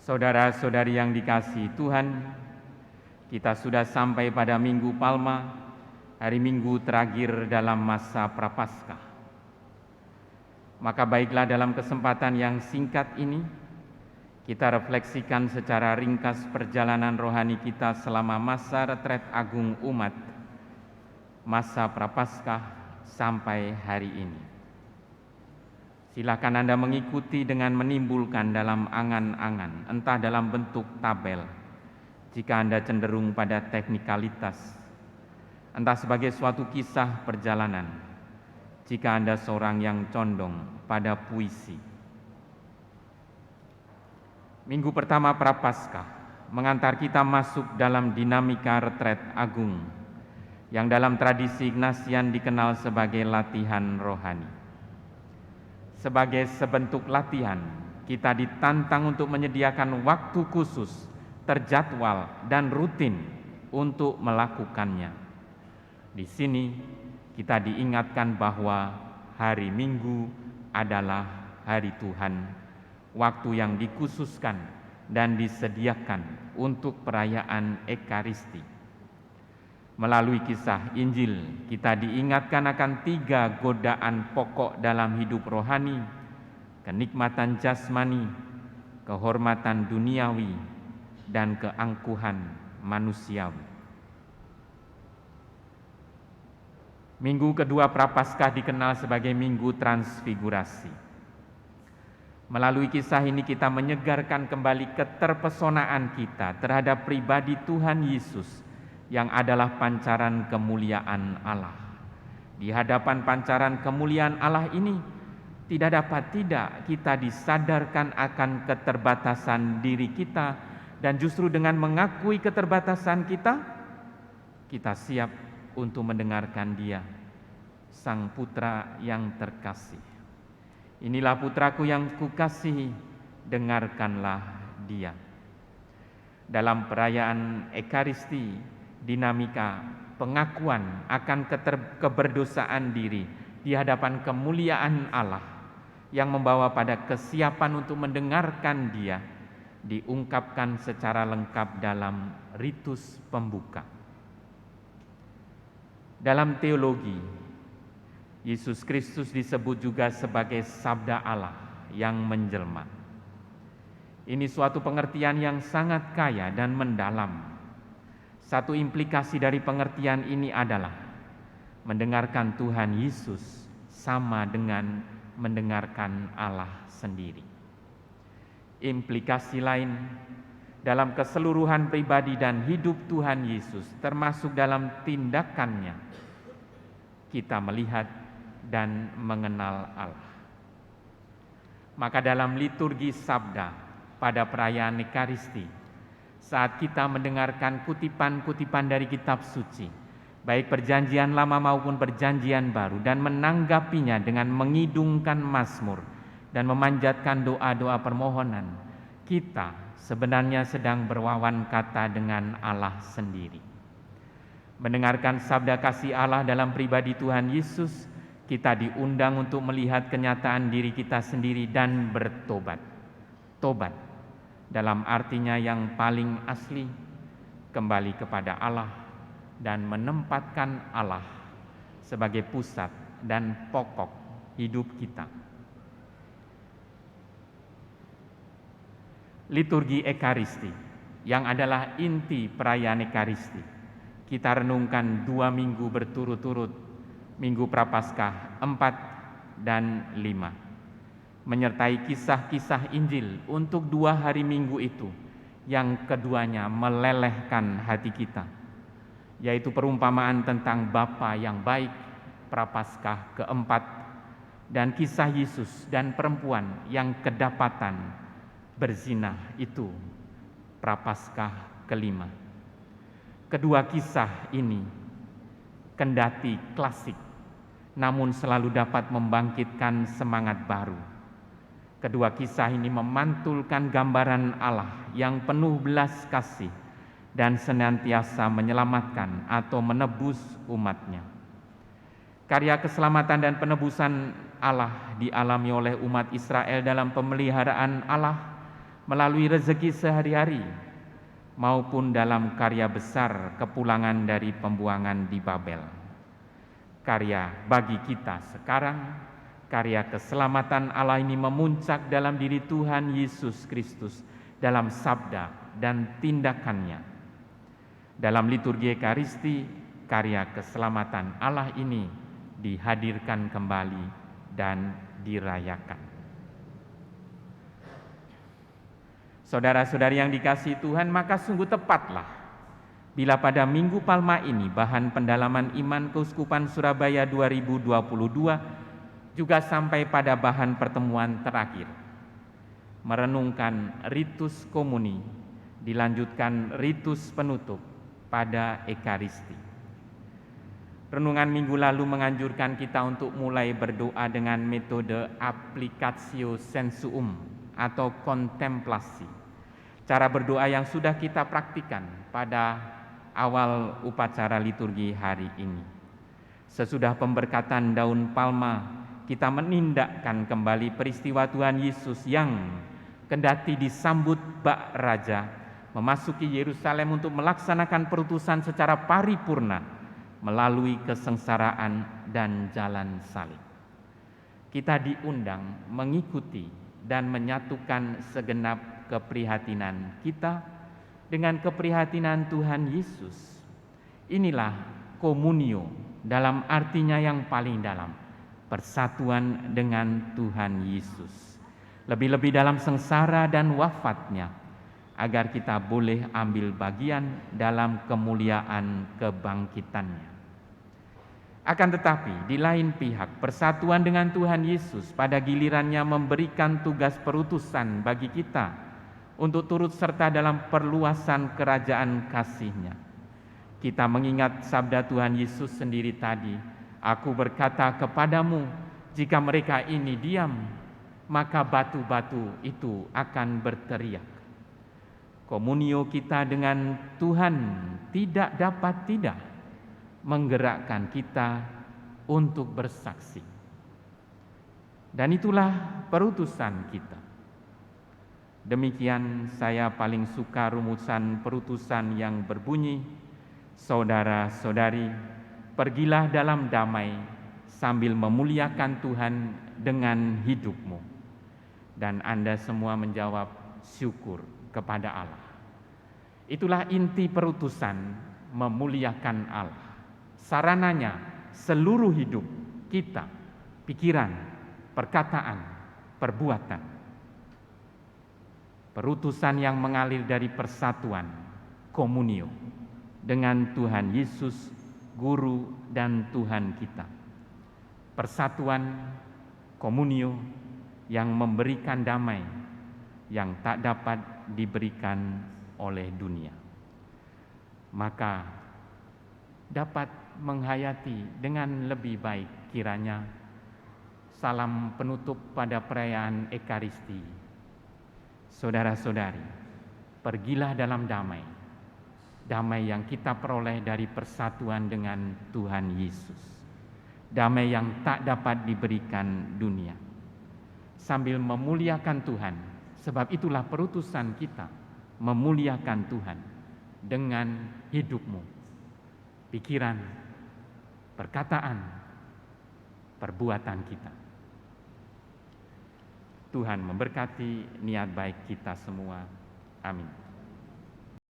Saudara-saudari yang dikasihi Tuhan, kita sudah sampai pada Minggu Palma, hari Minggu terakhir dalam masa Prapaskah. Maka baiklah dalam kesempatan yang singkat ini, kita refleksikan secara ringkas perjalanan rohani kita selama masa retret agung umat, masa Prapaskah sampai hari ini. Silakan Anda mengikuti dengan menimbulkan dalam angan-angan, entah dalam bentuk tabel, jika Anda cenderung pada teknikalitas, entah sebagai suatu kisah perjalanan, jika Anda seorang yang condong pada puisi. Minggu pertama Prapaskah mengantar kita masuk dalam dinamika retret agung, yang dalam tradisi Ignatian dikenal sebagai latihan rohani. Sebagai sebentuk latihan, kita ditantang untuk menyediakan waktu khusus, terjadwal dan rutin untuk melakukannya. Di sini kita diingatkan bahwa hari Minggu adalah hari Tuhan, waktu yang dikhususkan dan disediakan untuk perayaan Ekaristi. Melalui kisah Injil, kita diingatkan akan 3 godaan pokok dalam hidup rohani: kenikmatan jasmani, kehormatan duniawi, dan keangkuhan manusiawi. Minggu kedua Prapaskah dikenal sebagai Minggu Transfigurasi. Melalui kisah ini kita menyegarkan kembali keterpesonaan kita terhadap pribadi Tuhan Yesus yang adalah pancaran kemuliaan Allah. Di hadapan pancaran kemuliaan Allah ini, tidak dapat tidak kita disadarkan akan keterbatasan diri kita, dan justru dengan mengakui keterbatasan kita siap untuk mendengarkan Dia, Sang Putra yang terkasih. Inilah putraku yang kukasihi, dengarkanlah Dia. Dalam perayaan Ekaristi, dinamika pengakuan akan keberdosaan diri di hadapan kemuliaan Allah yang membawa pada kesiapan untuk mendengarkan Dia diungkapkan secara lengkap dalam ritus pembuka. Dalam teologi, Yesus Kristus disebut juga sebagai Sabda Allah yang menjelma. Ini suatu pengertian yang sangat kaya dan mendalam. Satu implikasi dari pengertian ini adalah mendengarkan Tuhan Yesus sama dengan mendengarkan Allah sendiri. Implikasi lain dalam keseluruhan pribadi dan hidup Tuhan Yesus, termasuk dalam tindakannya, kita melihat dan mengenal Allah. Maka dalam liturgi Sabda pada perayaan Ekaristi, saat kita mendengarkan kutipan-kutipan dari kitab suci, baik Perjanjian Lama maupun Perjanjian Baru, dan menanggapinya dengan mengidungkan mazmur dan memanjatkan doa-doa permohonan, kita sebenarnya sedang berwawan kata dengan Allah sendiri. Mendengarkan sabda kasih Allah dalam pribadi Tuhan Yesus, kita diundang untuk melihat kenyataan diri kita sendiri dan bertobat. Tobat dalam artinya yang paling asli, kembali kepada Allah dan menempatkan Allah sebagai pusat dan pokok hidup kita. Liturgi Ekaristi yang adalah inti perayaan Ekaristi, kita renungkan 2 minggu berturut-turut, Minggu Prapaskah 4 dan 5. Menyertai kisah-kisah Injil untuk 2 hari Minggu itu, yang keduanya melelehkan hati kita, yaitu perumpamaan tentang Bapa yang baik, Prapaskah keempat, dan kisah Yesus dan perempuan yang kedapatan berzinah itu, Prapaskah kelima. Kedua kisah ini kendati klasik, namun selalu dapat membangkitkan semangat baru. Kedua kisah ini memantulkan gambaran Allah yang penuh belas kasih dan senantiasa menyelamatkan atau menebus umatnya. Karya keselamatan dan penebusan Allah dialami oleh umat Israel dalam pemeliharaan Allah melalui rezeki sehari-hari, maupun dalam karya besar kepulangan dari pembuangan di Babel. Karya bagi kita sekarang, karya keselamatan Allah ini memuncak dalam diri Tuhan Yesus Kristus dalam sabda dan tindakannya. Dalam liturgi Ekaristi, karya keselamatan Allah ini dihadirkan kembali dan dirayakan. Saudara-saudari yang dikasihi Tuhan, maka sungguh tepatlah bila pada Minggu Palma ini bahan pendalaman iman Keuskupan Surabaya 2022 juga sampai pada bahan pertemuan terakhir, merenungkan ritus komuni, dilanjutkan ritus penutup pada Ekaristi. Renungan minggu lalu menganjurkan kita untuk mulai berdoa dengan metode applicatio sensuum atau kontemplasi. Cara berdoa yang sudah kita praktikkan pada awal upacara liturgi hari ini. Sesudah pemberkatan daun palma, kita menindakkan kembali peristiwa Tuhan Yesus yang kendati disambut bak raja, memasuki Yerusalem untuk melaksanakan perutusan secara paripurna melalui kesengsaraan dan jalan salib. Kita diundang mengikuti dan menyatukan segenap keprihatinan kita dengan keprihatinan Tuhan Yesus. Inilah komunio dalam artinya yang paling dalam, persatuan dengan Tuhan Yesus. Lebih-lebih dalam sengsara dan wafatnya, agar kita boleh ambil bagian dalam kemuliaan kebangkitannya. Akan tetapi, di lain pihak, persatuan dengan Tuhan Yesus pada gilirannya memberikan tugas perutusan bagi kita untuk turut serta dalam perluasan kerajaan kasih-Nya. Kita mengingat sabda Tuhan Yesus sendiri tadi, "Aku berkata kepadamu, jika mereka ini diam, maka batu-batu itu akan berteriak." Komunio kita dengan Tuhan tidak dapat tidak menggerakkan kita untuk bersaksi. Dan itulah perutusan kita. Demikian saya paling suka rumusan perutusan yang berbunyi, "Saudara-saudari, pergilah dalam damai sambil memuliakan Tuhan dengan hidupmu." Dan Anda semua menjawab, "Syukur kepada Allah." Itulah inti perutusan, memuliakan Allah. Sarananya seluruh hidup kita, pikiran, perkataan, perbuatan. Perutusan yang mengalir dari persatuan, komunio, dengan Tuhan Yesus, Guru dan Tuhan kita. Persatuan, komunio yang memberikan damai yang tak dapat diberikan oleh dunia. Maka dapat menghayati dengan lebih baik kiranya salam penutup pada perayaan Ekaristi. Saudara-saudari, pergilah dalam damai, damai yang kita peroleh dari persatuan dengan Tuhan Yesus, damai yang tak dapat diberikan dunia, sambil memuliakan Tuhan. Sebab itulah perutusan kita, memuliakan Tuhan dengan hidupmu, pikiran, perkataan, perbuatan kita. Tuhan memberkati niat baik kita semua. Amin.